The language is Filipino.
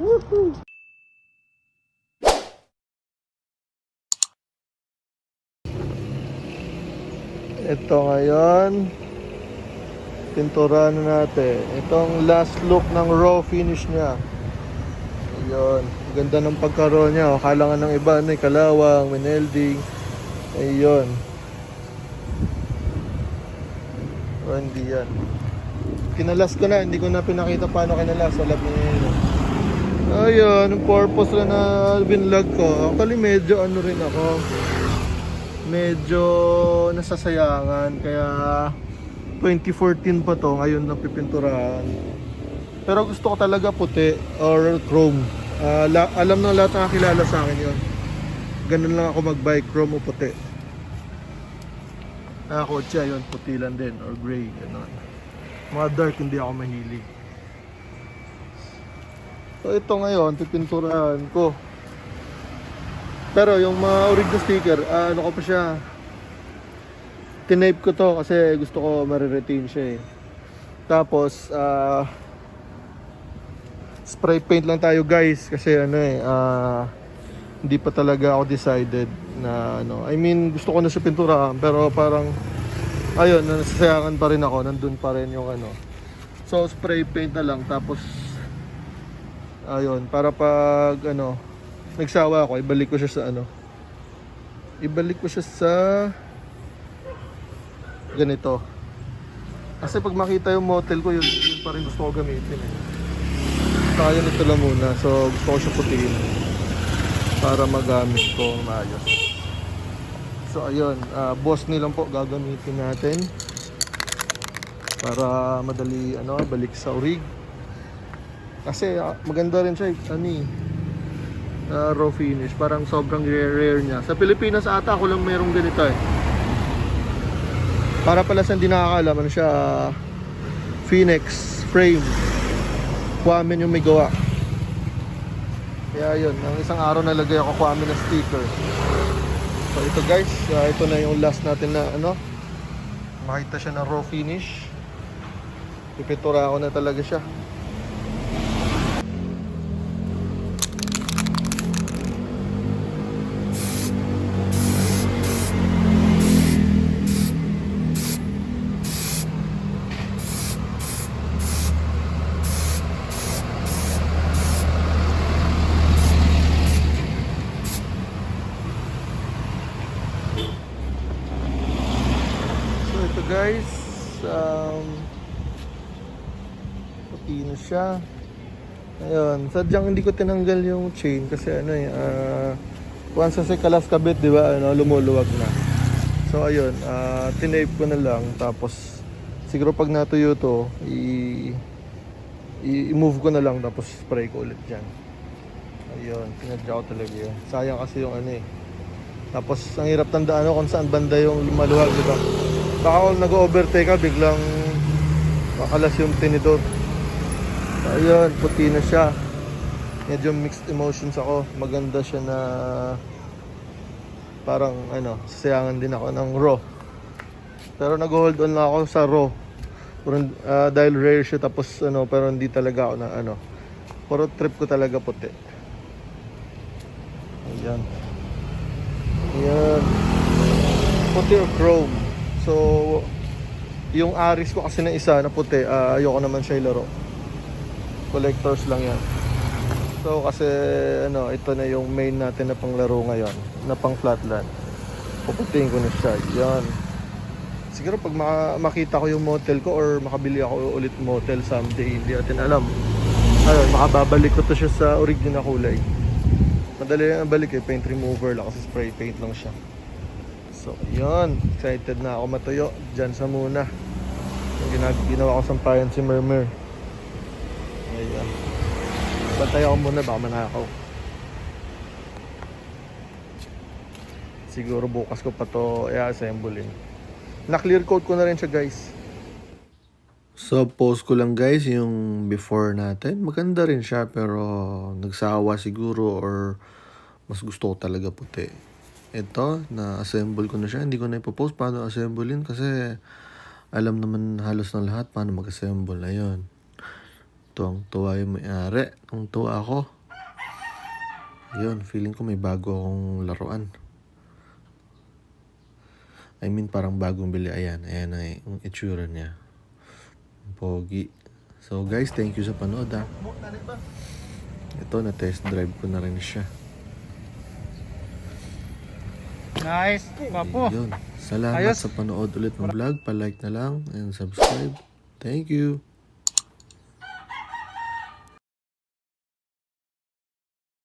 Woohoo! Ito ngayon, pinturahan na natin. Itong last look ng raw finish niya. Ayun, ganda ng pagkaroon niya. Akala nga ng iba, may kalawang, may melding. Ayun. O, hindi yan. Kinalas ko na, hindi ko na pinakita paano kinalas. Alam niyo yun. Ayun, yung purpose lang na binlog ko. Actually, medyo ano rin ako. Medyo nasasayangan. Kaya 2014 pa to, ngayon na pipinturahan. Pero gusto ko talaga puti or chrome. Alam ng lahat na kakilala sa akin yun. Ganun lang ako mag-bike, chrome o puti. Nakakotse, yun, puti lang din or gray, ganun. Mga dark, hindi ako mahilig. So ito ngayon, pipinturahan ko. Pero yung mga original sticker, ano ko pa siya, tinape ko to kasi gusto ko mariretain siya eh. Tapos, spray paint lang tayo guys kasi ano eh, hindi pa talaga ako decided na ano. I mean, gusto ko na siya pinturahan pero parang, ayun, nasasayangan pa rin ako, nandun pa rin yung ano. So, spray paint na lang tapos, ayun, para pag ano, nagsawa ako, ibalik ko siya sa ano, ibalik ko siya sa ganito. Kasi pag makita yung motel ko, yun pa rin gusto ko gamitin eh. Kaya nito lang muna, so gusto ko siya putiin para magamit ko maayos. So ayun, boss nilang po gagamitin natin para madali ano, balik sa orig. Kasi maganda rin siya, raw finish, parang sobrang rare niya. Sa Pilipinas ata ako lang merong ganito eh. Para pala sa hindi nakakaalam, ano siya, Fenix frame. Kuwamin yung may gawa. Kaya yun, ang isang araw nalagay ako kuwamin na sticker. So ito guys, ito na yung last natin na ano, makita siya ng raw finish. Pipintura ko na talaga siya. Ito guys, puti na siya. Ayun, sadyang hindi ko tinanggal yung chain kasi ano eh, once kasi kalas kabit, di ba, ano, lumuluwag na. So ayun, tinape ko na lang, tapos siguro pag natuyo to, i-move ko na lang, tapos spray ko ulit dyan. Ayun, pinadya ko talaga yun. Sayang kasi yung ano eh. Tapos ang hirap tandaan kung saan banda yung maluwag, di ba? Baka kung nag-overtake ka, biglang makalas yung tinidor. Ayun, puti na siya. Medyo mixed emotions ako. Maganda siya na parang ano, sasayangan din ako ng raw. Pero nag-hold on lang ako sa raw. Dahil rare siya, tapos ano, pero hindi talaga ako na ano. Puro trip ko talaga puti. Ayan. Ayan. Puti or chrome. So, yung Aris ko kasi na isa na puti, ayoko naman siya ilaro. Collectors lang yan. So, kasi ano, ito na yung main natin na panglaro ngayon, na pang flatland. Puputiin ko na siya. Yan. Siguro pag makita ko yung motel ko or makabili ako ulit motel someday, hindi natin alam. Ayun, makababalik ko to siya sa original kulay. Madali lang balik eh, paint remover lang kasi spray paint lang siya. So, yun. Excited na ako matuyo. Diyan sa muna. Ginawa ko sampayan si Mermer. Ayan. Bantay ako muna, baka manakaw. Siguro bukas ko pa to i-assemblein. Na-clear coat ko na rin siya guys. So, post ko lang guys yung before natin. Maganda rin siya pero nagsawa siguro or mas gusto ko talaga puti. Ito, na-assemble ko na siya. Hindi ko na ipopost paano assemblein kasi alam naman halos ng lahat paano mag-assemble. Ayun. Ito tuwang-tuwa yung may-ari. Ang tuwa ako. Yun, feeling ko may bago akong laruan. I mean, parang bagong bili. Ayan ay yung itsura niya. Pogi. So guys, thank you sa panood ha. Ito, na-test drive ko na rin siya. Nice, papo. Yun. Salamat Ayos. sa panood ulit ng vlog. Pa-like na lang and subscribe. Thank you.